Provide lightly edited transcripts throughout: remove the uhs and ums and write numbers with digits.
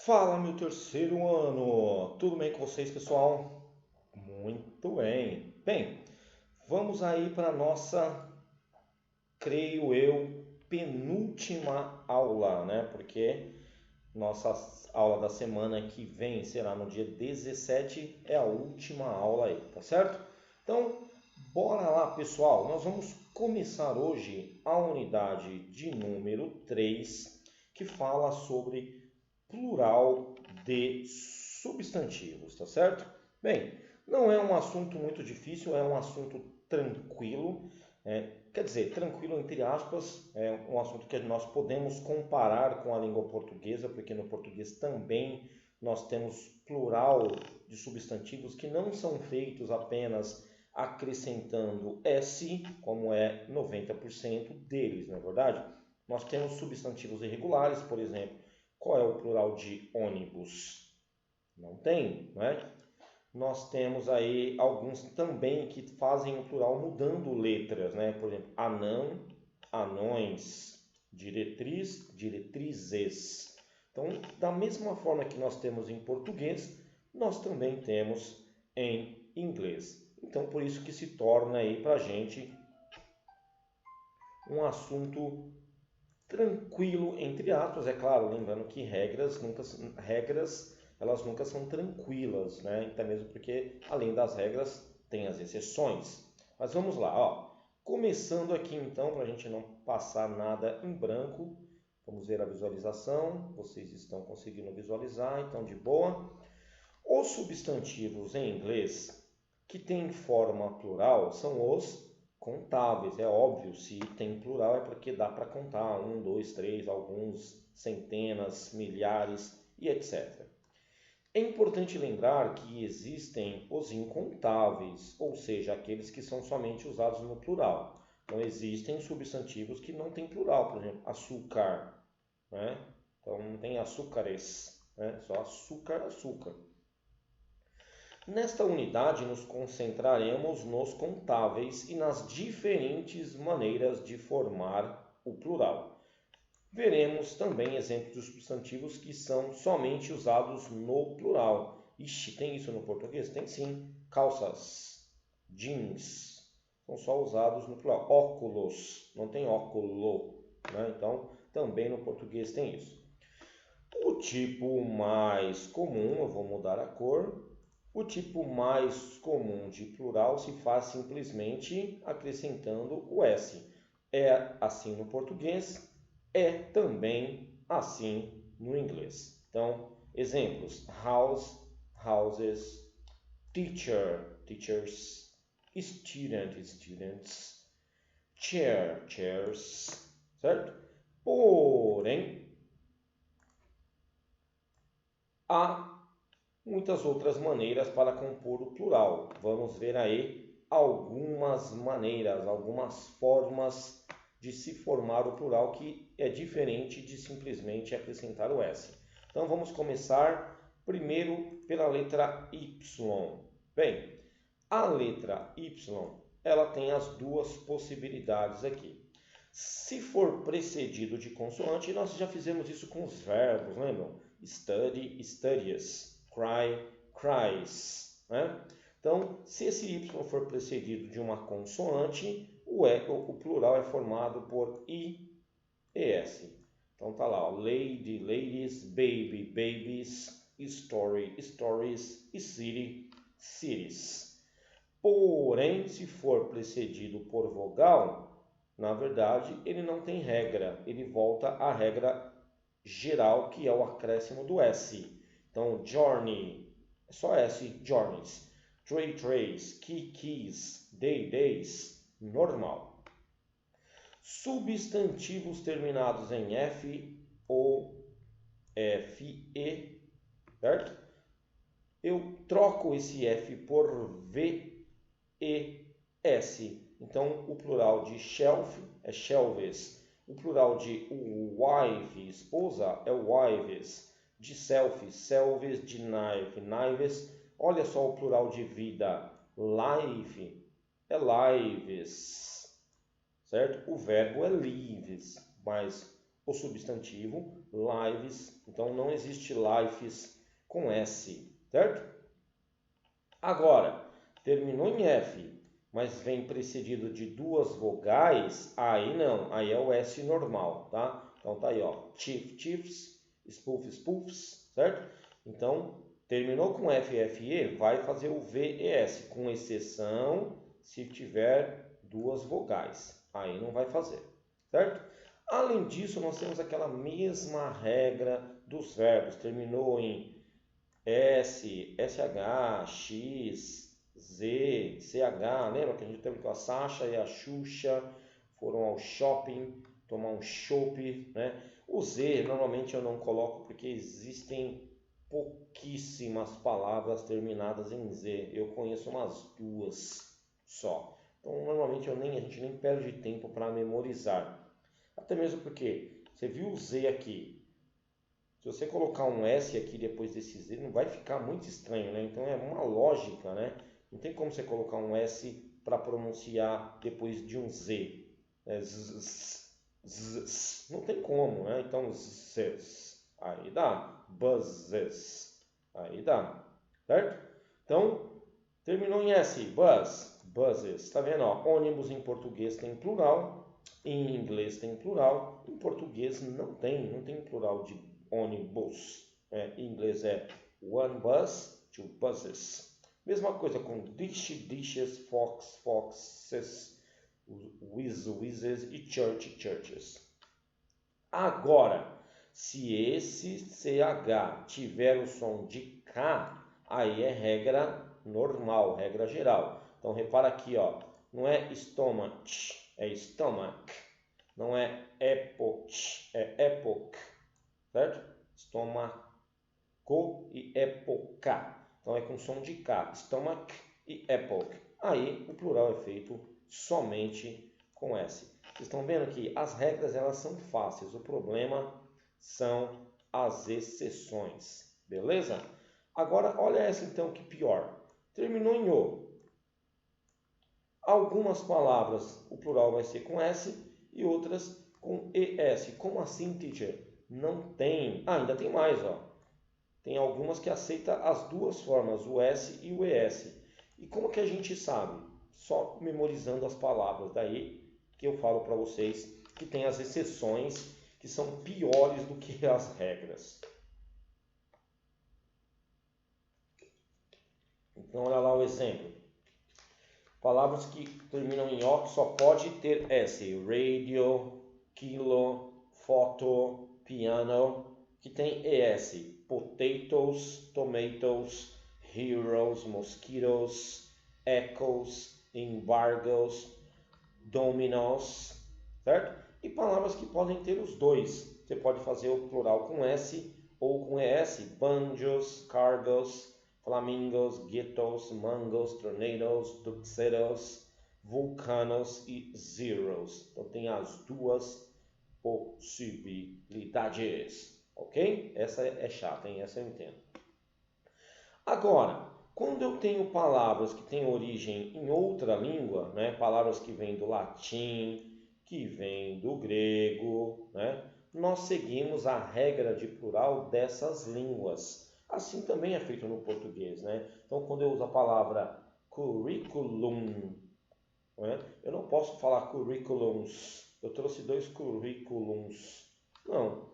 Fala, meu terceiro ano! Tudo bem com vocês, pessoal? Muito bem. Bem, vamos aí para a nossa, creio eu, penúltima aula, né? Porque nossa aula da semana que vem será no dia 17, é a última aula aí, tá certo? Então, bora lá, pessoal. Nós vamos começar hoje a unidade de número 3, que fala sobre plural de substantivos, tá certo? Bem, não é um assunto muito difícil, é um assunto tranquilo, quer dizer, tranquilo entre aspas, é um assunto que nós podemos comparar com a língua portuguesa, porque no português também nós temos plural de substantivos que não são feitos apenas acrescentando S, como é 90% deles, não é verdade? Nós temos substantivos irregulares, por exemplo, qual é o plural de ônibus? Não tem, não é? Nós temos aí alguns também que fazem o plural mudando letras, né? Por exemplo, anão, anões, diretriz, diretrizes. Então, da mesma forma que nós temos em português, nós também temos em inglês. Então, por isso que se torna aí para a gente um assunto tranquilo, entre aspas, é claro, lembrando que regras elas nunca são tranquilas, né? Até mesmo porque, além das regras, tem as exceções. Mas vamos lá, ó. Começando aqui então, para a gente não passar nada em branco, vamos ver a visualização. Vocês estão conseguindo visualizar, então de boa. Os substantivos em inglês que têm forma plural são os contáveis. É óbvio, se tem plural é porque dá para contar um, dois, três, alguns, centenas, milhares e etc. É importante lembrar que existem os incontáveis, ou seja, aqueles que são somente usados no plural. Então existem substantivos que não têm plural, por exemplo, açúcar, né? Então não tem açúcares, né? Só açúcar, açúcar. Nesta unidade, nos concentraremos nos contáveis e nas diferentes maneiras de formar o plural. Veremos também exemplos de substantivos que são somente usados no plural. Ixi, tem isso no português? Tem sim. Calças, jeans, são só usados no plural. Óculos, não tem óculo, né? Então, também no português tem isso. O tipo mais comum, eu vou mudar a cor. O tipo mais comum de plural se faz simplesmente acrescentando o S. É assim no português, é também assim no inglês. Então, exemplos: house, houses, teacher, teachers, student, students, chair, chairs, certo? Porém, há muitas outras maneiras para compor o plural. Vamos ver aí algumas maneiras, algumas formas de se formar o plural que é diferente de simplesmente acrescentar o S. Então vamos começar primeiro pela letra Y. Bem, a letra Y, ela tem as duas possibilidades aqui. Se for precedido de consoante, nós já fizemos isso com os verbos, lembram? Study, studies, cry, cries, né? Então, se esse Y for precedido de uma consoante, o plural é formado por I e S. Então tá lá, ó, lady, ladies, baby, babies, story, stories e city, cities. Porém, se for precedido por vogal, na verdade, ele não tem regra, ele volta à regra geral, que é o acréscimo do S. Então, journey, é só S, journeys. Tray, trays, key, keys, day, days, normal. Substantivos terminados em F ou FE, certo? Eu troco esse F por V e S. Então, o plural de shelf é shelves. O plural de wife, esposa, é wives. De self, selves. De knife, knives. Olha só o plural de vida. Life é lives. Certo? O verbo é lives, mas o substantivo, lives, então não existe lives com S, certo? Agora, terminou em F, mas vem precedido de duas vogais, aí não, aí é o S normal, tá? Então tá aí, ó, chief, chiefs, spoof, spoofs, certo? Então, terminou com F, F, E, vai fazer o V e S, com exceção se tiver duas vogais, aí não vai fazer, certo? Além disso, nós temos aquela mesma regra dos verbos, terminou em S, SH, X, Z, CH. Lembra que a gente teve com a Sasha e a Xuxa foram ao shopping tomar um chopp, né? O Z normalmente eu não coloco porque existem pouquíssimas palavras terminadas em Z. Eu conheço umas duas só. Então normalmente a gente nem perde tempo para memorizar. Até mesmo porque você viu o Z aqui. Se você colocar um S aqui depois desse Z, não vai ficar muito estranho, né? Então é uma lógica, né? Não tem como você colocar um S para pronunciar depois de um Z. É não tem como, né? Então zs, aí dá. Buzzes, aí dá, certo? Então terminou em S, buzz, buzzes. Tá vendo? Ó, ônibus em português tem plural, em inglês tem plural, em português não tem plural de ônibus. Em inglês é one bus, two buses. Mesma coisa com dish, dishes, fox, foxes, whiz, whizzes e church, churches. Agora, se esse CH tiver o som de K, aí é regra normal, regra geral. Então repara aqui, ó, não é stomach, é stomach. Não é epoch, é epoch, certo? Estomaco e época. Então é com som de K, stomach e epoch. Aí o plural é feito somente com S. Vocês estão vendo que as regras elas são fáceis, o problema são as exceções, beleza? Agora olha essa então que pior. Terminou em O. Algumas palavras o plural vai ser com S e outras com ES. Como assim, teacher? Não tem. Ah, ainda tem mais, ó. Tem algumas que aceita as duas formas, o S e o ES. E como que a gente sabe? Só memorizando as palavras. Daí que eu falo para vocês que tem as exceções que são piores do que as regras. Então olha lá o exemplo. Palavras que terminam em O só pode ter S. Radio, quilo, foto, piano, que tem ES. Potatoes, tomatoes, heroes, mosquitoes, echoes, embargoes, dominos, certo? E palavras que podem ter os dois. Você pode fazer o plural com S ou com ES. Banjos, cargos, flamingos, ghettos, mangos, tornadoes, tuxedos, vulcanos e zeros. Então tem as duas possibilidades, ok? Essa é chata, hein? Essa eu entendo. Agora, quando eu tenho palavras que têm origem em outra língua, né? Palavras que vêm do latim, que vêm do grego, né? Nós seguimos a regra de plural dessas línguas. Assim também é feito no português, né? Então, quando eu uso a palavra curriculum, né? Eu não posso falar curriculums. Eu trouxe dois curriculums. Não.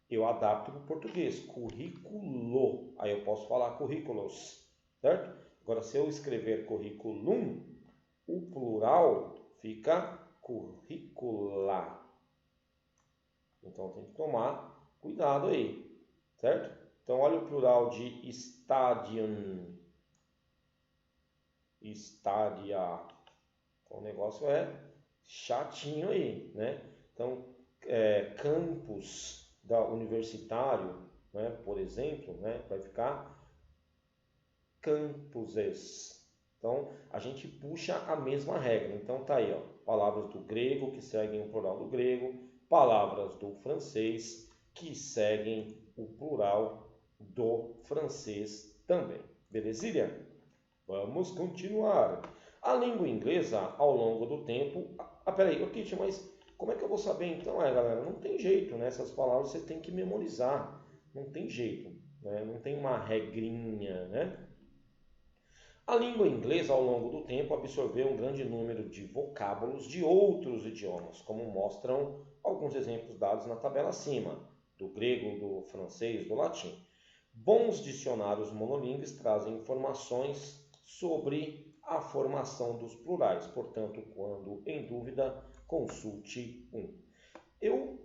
Eu adapto para o português. Currículo. Aí eu posso falar currículos. Certo? Agora, se eu escrever curriculum, o plural fica curricula. Então tem que tomar cuidado aí. Certo? Então olha o plural de stadium. Stadia. Então o negócio é chatinho aí, né? Então, campus da universitário, né, por exemplo, né, vai ficar campuses. Então, a gente puxa a mesma regra. Então, tá aí, ó, palavras do grego que seguem o plural do grego, palavras do francês que seguem o plural do francês também. Belezinha? Vamos continuar. A língua inglesa, ao longo do tempo... peraí, teacher, mas Como é que eu vou saber então? Galera, não tem jeito, né? Essas palavras você tem que memorizar. Não tem jeito, né? Não tem uma regrinha, né? A língua inglesa, ao longo do tempo, absorveu um grande número de vocábulos de outros idiomas, como mostram alguns exemplos dados na tabela acima, do grego, do francês, do latim. Bons dicionários monolíngues trazem informações sobre a formação dos plurais, portanto, quando em dúvida, consulte um. Eu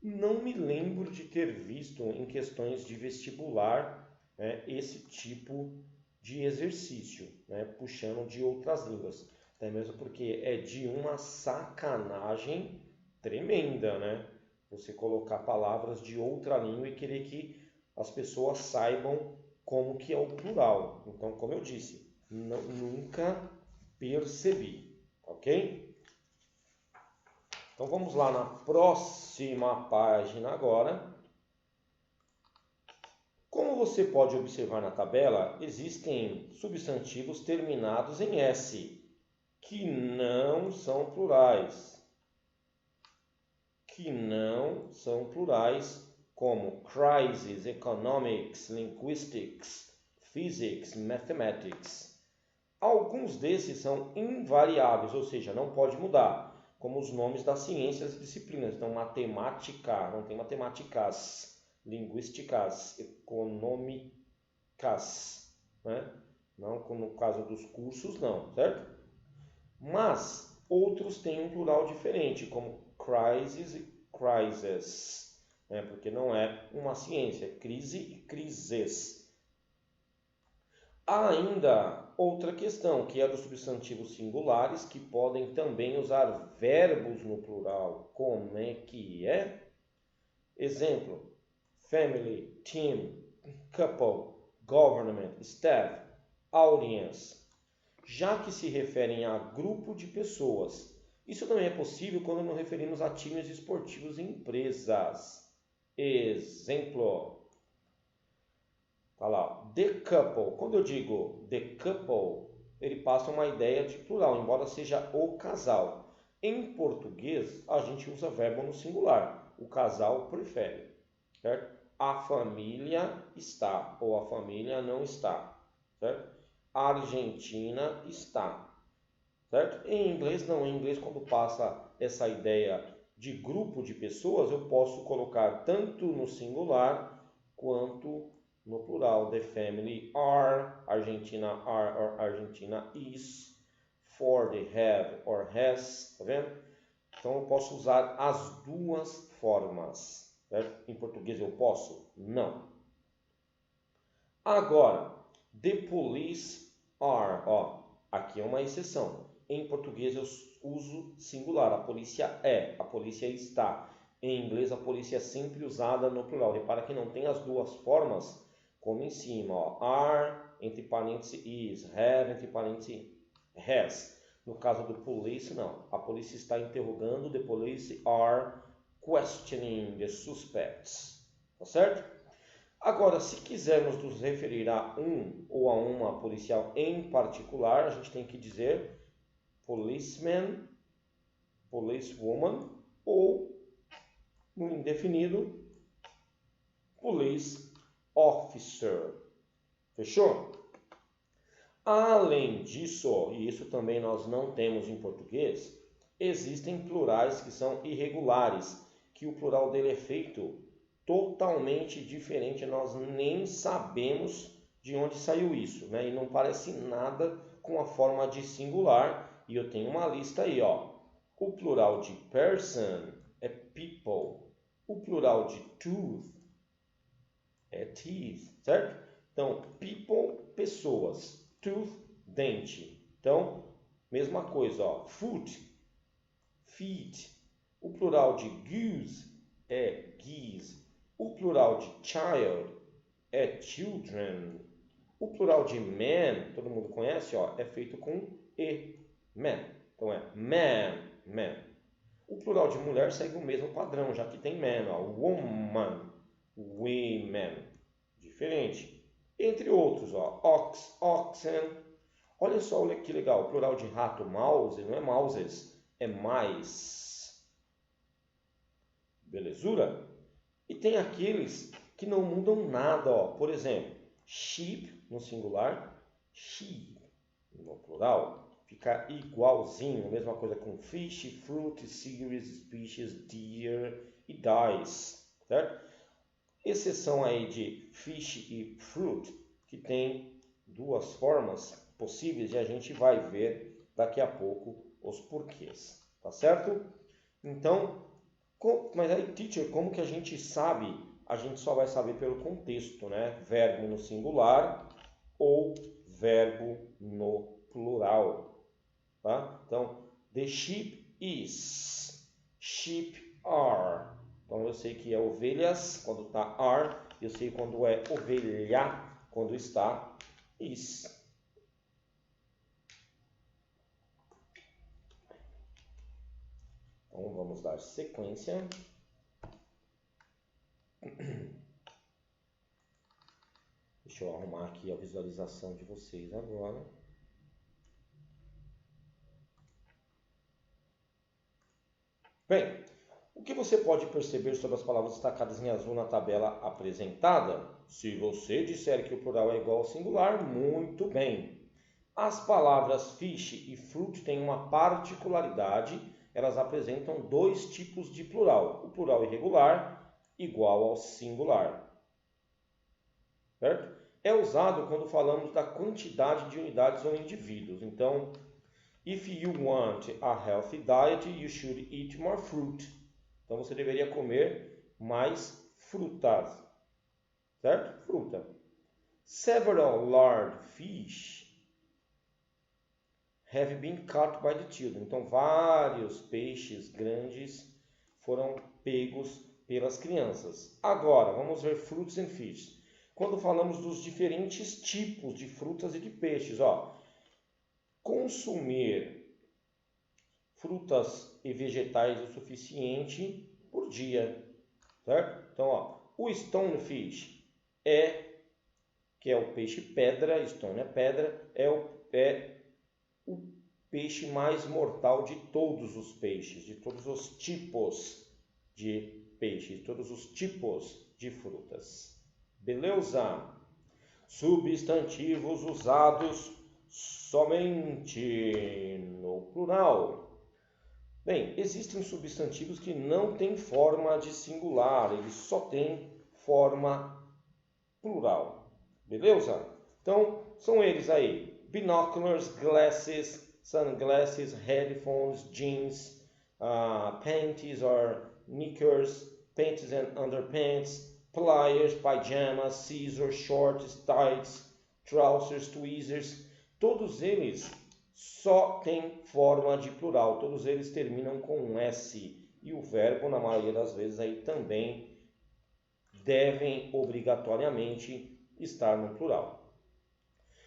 não me lembro de ter visto em questões de vestibular, né, esse tipo de exercício, né, puxando de outras línguas, até mesmo porque é de uma sacanagem tremenda, né? Você colocar palavras de outra língua e querer que as pessoas saibam como que é o plural. Então, como eu disse, nunca percebi, ok? Então vamos lá na próxima página agora. Como você pode observar na tabela, existem substantivos terminados em S, que não são plurais. Como crisis, economics, linguistics, physics, mathematics. Alguns desses são invariáveis, ou seja, não pode mudar, como os nomes das ciências e disciplinas. Então, matemática, não tem matemáticas. Linguísticas, econômicas, né? Não, no caso dos cursos, não, certo? Mas outros têm um plural diferente, como crises e crises, né? Porque não é uma ciência, crise e crises. Há ainda outra questão, que é dos substantivos singulares, que podem também usar verbos no plural. Como é que é? Exemplo: family, team, couple, government, staff, audience, já que se referem a grupo de pessoas. Isso também é possível quando nos referimos a times esportivos e empresas. Exemplo, tá lá, the couple. Quando eu digo the couple, ele passa uma ideia de plural, embora seja o casal. Em português, a gente usa verbo no singular. O casal prefere, certo? A família está ou a família não está, certo? A Argentina está, certo? Em inglês não, em inglês quando passa essa ideia de grupo de pessoas, eu posso colocar tanto no singular quanto no plural. The family are, Argentina are or Argentina is, for the have or has, tá vendo? Então eu posso usar as duas formas. Certo? Em português eu posso? Não. Agora, the police are. Ó, aqui é uma exceção. Em português eu uso singular. A polícia é. A polícia está. Em inglês a polícia é sempre usada no plural. Repara que não tem as duas formas como em cima. Ó. Are, entre parênteses, is. Have, entre parênteses, has. No caso do police, não. A polícia está interrogando. The police are questioning the suspects. Tá certo? Agora, se quisermos nos referir a um ou a uma policial em particular, a gente tem que dizer policeman, policewoman ou, no indefinido, police officer. Fechou? Além disso, e isso também nós não temos em português, existem plurais que são irregulares, que o plural dele é feito totalmente diferente, nós nem sabemos de onde saiu isso, né? E não parece nada com a forma de singular, e eu tenho uma lista aí, ó. O plural de person é people, o plural de tooth é teeth, certo? Então, people, pessoas, tooth, dente. Então, mesma coisa, ó. Foot, feet. O plural de goose é geese. O plural de child é children. O plural de man, todo mundo conhece, ó, é feito com e, man. Então é man, man. O plural de mulher segue o mesmo padrão, já que tem man, ó, woman, women. Diferente. Entre outros, ó, ox, oxen. Olha só, olha que legal, o plural de rato, mouse, não é mouses, é mice. Belezura? E tem aqueles que não mudam nada, ó. Por exemplo, sheep no singular, sheep no plural. Fica igualzinho, mesma coisa com fish, fruit, series, species, deer e dice, certo? Exceção aí de fish e fruit, que tem duas formas possíveis e a gente vai ver daqui a pouco os porquês, tá certo? Então, mas aí, teacher, como que a gente sabe? A gente só vai saber pelo contexto, né? Verbo no singular ou verbo no plural. Tá? Então, the sheep is, sheep are. Então, eu sei que é ovelhas quando está are, eu sei quando é ovelha quando está is. Então, vamos dar sequência. Deixa eu arrumar aqui a visualização de vocês agora. Bem, o que você pode perceber sobre as palavras destacadas em azul na tabela apresentada? Se você disser que o plural é igual ao singular, muito bem. As palavras fish e fruit têm uma particularidade, elas apresentam dois tipos de plural. O plural irregular, igual ao singular. Certo? É usado quando falamos da quantidade de unidades ou indivíduos. Então, if you want a healthy diet, you should eat more fruit. Então você deveria comer mais frutas, certo? Fruta. Several large fish have been caught by the children. Então vários peixes grandes foram pegos pelas crianças. Agora, vamos ver fruits and fish. Quando falamos dos diferentes tipos de frutas e de peixes, ó, consumir frutas e vegetais o suficiente por dia, certo? Então, ó, o stonefish que é o peixe pedra, stone é pedra, é o peixe mais mortal de todos os peixes, de todos os tipos de peixes, de todos os tipos de frutas. Beleza? Substantivos usados somente no plural. Bem, existem substantivos que não têm forma de singular, eles só têm forma plural. Beleza? Então, são eles aí: binoculars, glasses, sunglasses, headphones, jeans, panties or knickers, panties and underpants, pliers, pajamas, scissors, shorts, tights, trousers, tweezers. Todos eles só têm forma de plural, todos eles terminam com um S. E o verbo, na maioria das vezes, aí também devem obrigatoriamente estar no plural.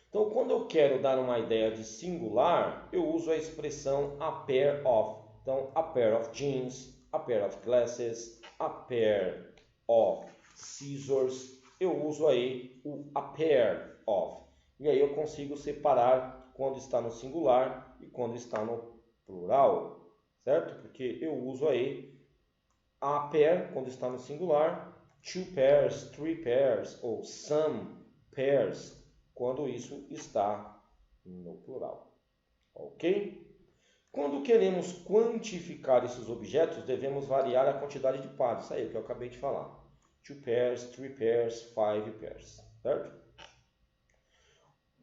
Então, quando eu quero dar uma ideia de singular, eu uso a expressão a pair of. Então, a pair of jeans, a pair of glasses, a pair of scissors. Eu uso aí o a pair of. E aí eu consigo separar quando está no singular e quando está no plural, certo? Porque eu uso aí a pair quando está no singular, two pairs, three pairs ou some pairs quando isso está no plural, ok? Quando queremos quantificar esses objetos, devemos variar a quantidade de pares. Isso aí é o que eu acabei de falar. Two pairs, three pairs, five pairs, certo?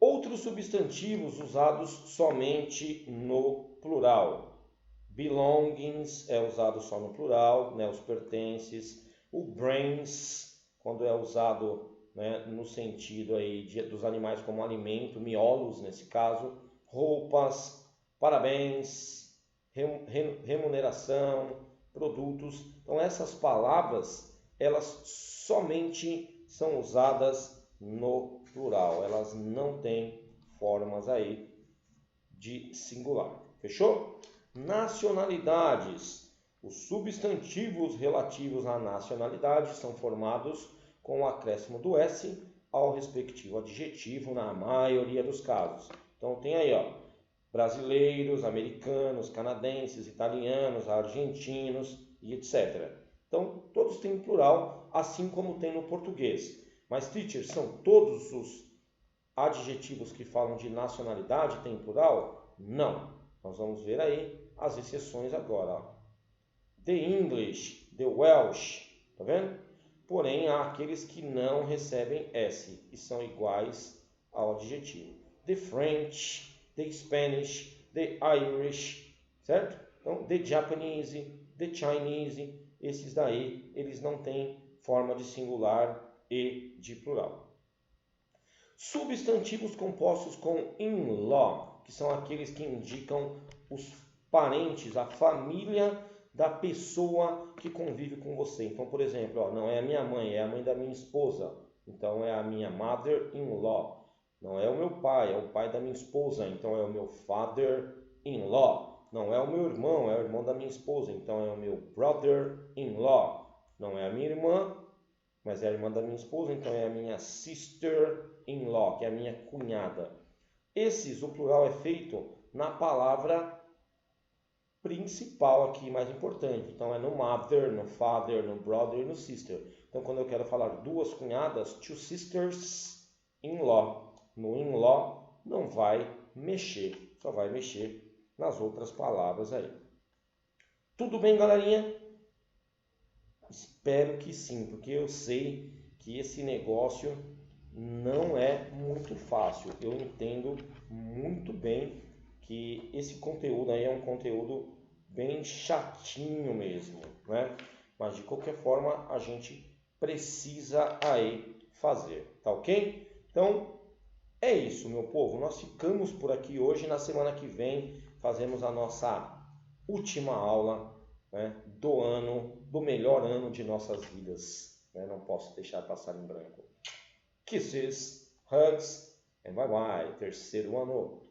Outros substantivos usados somente no plural. Belongings é usado só no plural, né, os pertences. O brains, quando é usado, né, no sentido aí dos animais como alimento, miolos nesse caso. Roupas, parabéns, remuneração, produtos. Então essas palavras, elas somente são usadas no plural, elas não têm formas aí de singular. Fechou? Nacionalidades. Os substantivos relativos à nacionalidade são formados com o acréscimo do S ao respectivo adjetivo na maioria dos casos. Então tem aí, ó, brasileiros, americanos, canadenses, italianos, argentinos e etc. Então, todos têm plural, assim como tem no português. Mas, teacher, são todos os adjetivos que falam de nacionalidade têm plural? Não. Nós vamos ver aí as exceções agora. Ó. The English, the Welsh, tá vendo? Porém, há aqueles que não recebem S e são iguais ao adjetivo. The French, the Spanish, the Irish, certo? Então, the Japanese, the Chinese, esses daí, eles não têm forma de singular e de plural. Substantivos compostos com in-law, que são aqueles que indicam os parentes, a família da pessoa que convive com você. Então, por exemplo, ó, não é a minha mãe, é a mãe da minha esposa. Então, é a minha mother-in-law. Não é o meu pai, é o pai da minha esposa. Então, é o meu father-in-law. Não é o meu irmão, é o irmão da minha esposa. Então, é o meu brother-in-law. Não é a minha irmã, mas é a irmã da minha esposa. Então, é a minha sister-in-law, que é a minha cunhada. O plural é feito na palavra principal aqui, mais importante. Então, é no mother, no father, no brother e no sister. Então, quando eu quero falar duas cunhadas, two sisters-in-law. No in-law não vai mexer, só vai mexer nas outras palavras aí. Tudo bem, galerinha? Espero que sim, porque eu sei que esse negócio não é muito fácil. Eu entendo muito bem que esse conteúdo aí é um conteúdo bem chatinho mesmo, né? Mas de qualquer forma a gente precisa aí fazer, tá ok? Então é isso, meu povo. Nós ficamos por aqui hoje. Na semana que vem fazemos a nossa última aula, né, do ano, do melhor ano de nossas vidas. Né? Não posso deixar passar em branco. Kisses, hugs and bye bye. Terceiro ano.